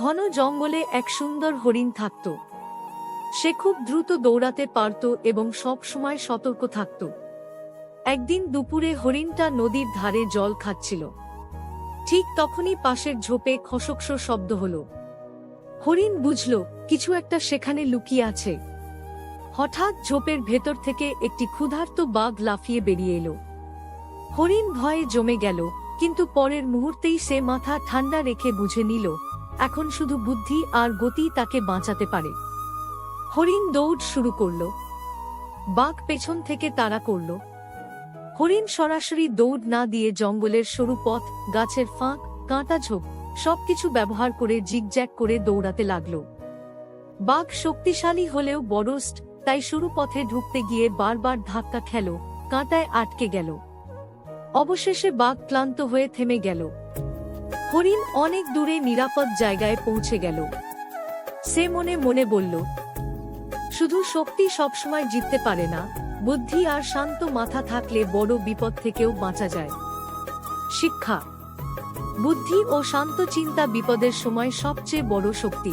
ঘন জঙ্গলে এক সুন্দর হরিণ থাকত। সে খুব দ্রুত দৌড়াতে পারত এবং সব সময় সতর্ক থাকত। একদিন দুপুরে হরিণটা নদীর ধারে জল খাচ্ছিল। ঠিক তখনই পাশের ঝোপে খসখস শব্দ হলো। হরিণ বুঝল কিছু একটা সেখানে লুকিয়ে আছে। হঠাৎ ঝোপের ভেতর থেকে একটি ক্ষুধার্ত বাঘ লাফিয়ে বেরিয়ে এলো। হরিণ ভয়ে জমে গেল, কিন্তু পরের মুহূর্তেই সে মাথা ঠান্ডা রেখে বুঝে নিল এখন শুধু বুদ্ধি আর গতি তাকে বাঁচাতে পারে। হরিণ দৌড় শুরু করল। বাঘ পেছন থেকে তাড়া করল। হরিণ সরাসরি দৌড় না দিয়ে জঙ্গলের সরু পথ, গাছের ফাঁক, কাঁটা ঝোপ সবকিছু ব্যবহার করে জিগজ্যাগ করে দৌড়াতে লাগল। বাঘ শক্তিশালী হলেও বড়স্ট, তাই সরু পথে ঢুকতে গিয়ে বারবার ধাক্কা খেল, কাঁটায় আটকে গেল। অবশেষে বাঘ ক্লান্ত হয়ে থেমে গেল। হরিণ অনেক দূরে নিরাপদ জায়গায় পৌঁছে গেল। সে মনে মনে বলল, শুধু শক্তি সবসময় জিততে পারে না, বুদ্ধি আর শান্ত মাথা থাকলে বড় বিপদ থেকেও বাঁচা যায়। শিক্ষা: বুদ্ধি ও শান্ত চিন্তা বিপদের সময় সবচেয়ে বড় শক্তি।